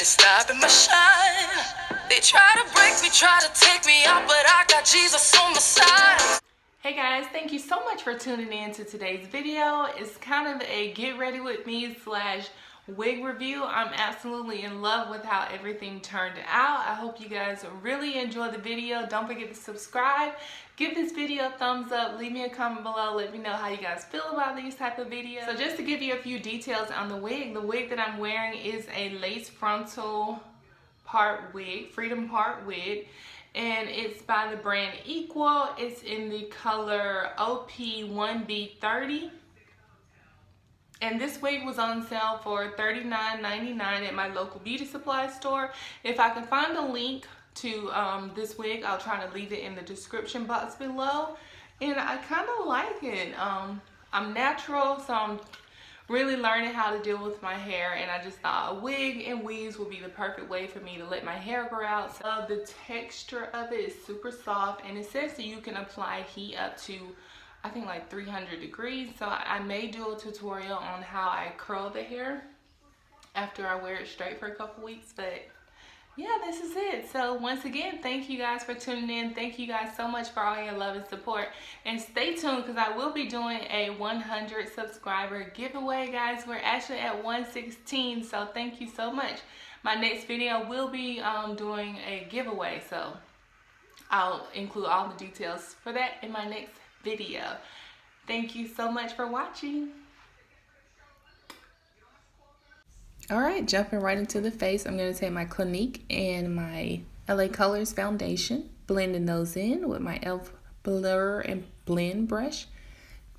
stopping my shine. They try to break me, try to take me out, but I got Jesus on my side. Hey guys, thank you so much for tuning in to today's video. It's kind of a get ready with me / wig review. I'm absolutely in love with how everything turned out. I hope you guys really enjoy the video. Don't forget to subscribe. Give this video a thumbs up. Leave me a comment below. Let me know how you guys feel about these type of videos. So just to give you a few details on the wig that I'm wearing is a lace frontal part wig, freedom part wig. And it's by the brand Equl. It's in the color OP1B30. And this wig was on sale for $39.99 at my local beauty supply store. If I can find a link to this wig, I'll try to leave it in the description box below. And I kind of like it. I'm natural, so I'm really learning how to deal with my hair, and I just thought a wig and weaves would be the perfect way for me to let my hair grow out. So the texture of it is super soft, and it says that you can apply heat up to, I think, like 300 degrees. So I may do a tutorial on how I curl the hair after I wear it straight for a couple weeks, but yeah, this is it. So once again, thank you guys for tuning in. Thank you guys so much for all your love and support. And stay tuned because I will be doing a 100 subscriber giveaway, guys. We're actually at 116, so thank you so much. My next video will be doing a giveaway, so I'll include all the details for that in my next video. Thank you so much for watching. Alright, jumping right into the face, I'm going to take my Clinque and my LA Colors foundation, blending those in with my e.l.f. Blur and Blend brush.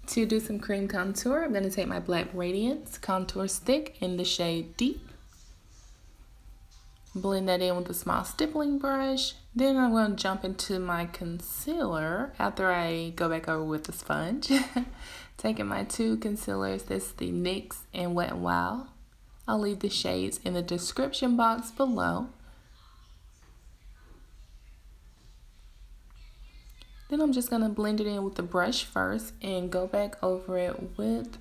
To do some cream contour, I'm going to take my black Radiance contour stick in the shade Deep. Blend that in with a small stippling brush. Then I'm going to jump into my concealer after I go back over with the sponge. Taking my two concealers, this is the NYX and Wet n Wild. I'll leave the shades in the description box below. Then I'm just going to blend it in with the brush first and go back over it with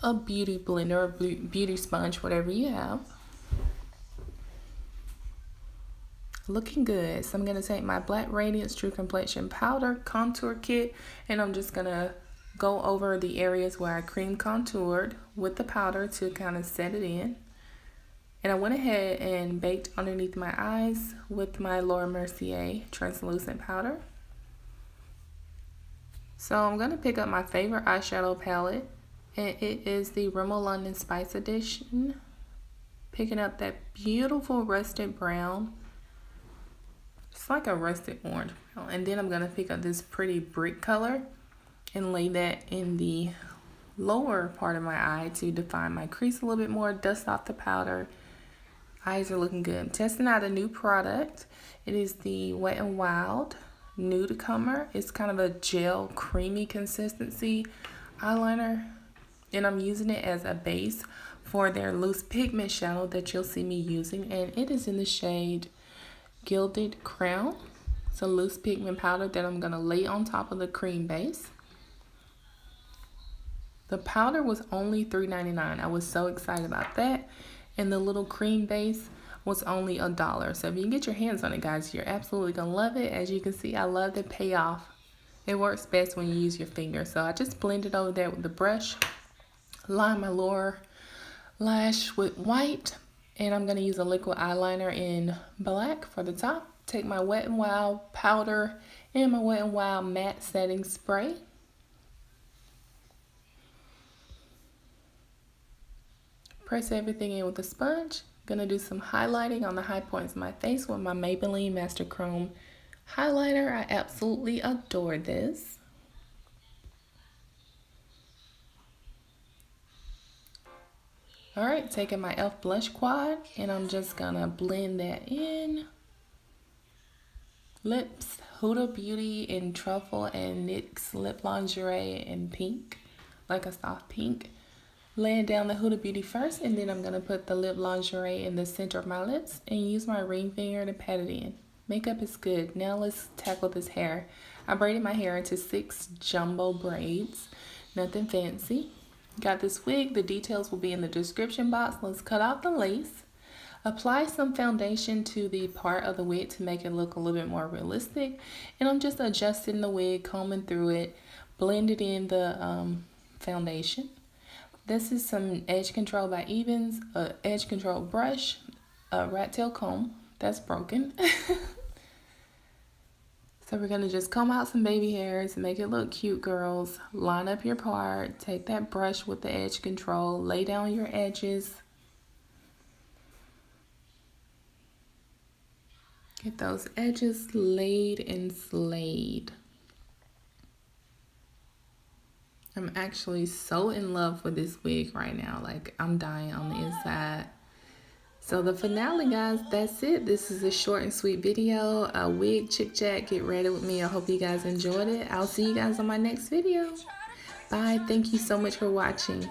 a beauty blender or beauty sponge, whatever you have. Looking good. So I'm going to take my Black Radiance True Complexion Powder Contour Kit, and I'm just going to go over the areas where I cream contoured with the powder to kind of set it in. And I went ahead and baked underneath my eyes with my Laura Mercier translucent powder. So I'm going to pick up my favorite eyeshadow palette, and it is the Rimmel London Spice edition. Picking up that beautiful rusted brown. It's like a rusted orange brown. And then I'm going to pick up this pretty brick color and lay that in the lower part of my eye to define my crease a little bit more, dust off the powder. Eyes are looking good. I'm testing out a new product. It is the Wet n Wild Nudecommer. It's kind of a gel creamy consistency eyeliner, and I'm using it as a base for their loose pigment shadow that you'll see me using, and it is in the shade Gilded Crown. It's a loose pigment powder that I'm going to lay on top of the cream base. The powder was only $3.99. I was so excited about that. And the little cream base was only $1. So if you can get your hands on it, guys, you're absolutely going to love it. As you can see, I love the payoff. It works best when you use your finger. So I just blended over there with the brush. Line my lower lash with white. And I'm going to use a liquid eyeliner in black for the top. Take my Wet n Wild powder and my Wet n Wild matte setting spray. Press everything in with a sponge. Gonna do some highlighting on the high points of my face with my Maybelline Master Chrome highlighter. I absolutely adore this. Alright, taking my e.l.f. blush quad, and I'm just gonna blend that in. Lips, Huda Beauty in Truffle and NYX Lip Lingerie in pink, like a soft pink. Laying down the Huda Beauty first, and then I'm going to put the Lip Lingerie in the center of my lips and use my ring finger to pat it in. Makeup is good. Now let's tackle this hair. I braided my hair into 6 jumbo braids. Nothing fancy. Got this wig. The details will be in the description box. Let's cut out the lace. Apply some foundation to the part of the wig to make it look a little bit more realistic. And I'm just adjusting the wig, combing through it, blended in the foundation. This is some edge control by Evans, a edge control brush, a rat tail comb that's broken. So we're gonna just comb out some baby hairs, make it look cute, girls. Line up your part, take that brush with the edge control, lay down your edges. Get those edges laid and slayed. I'm actually so in love with this wig right now. Like, I'm dying on the inside. So the finale, guys, that's it. This is a short and sweet video, a wig chit chat. Get ready with me. I hope you guys enjoyed it. I'll see you guys on my next video. Bye. Thank you so much for watching.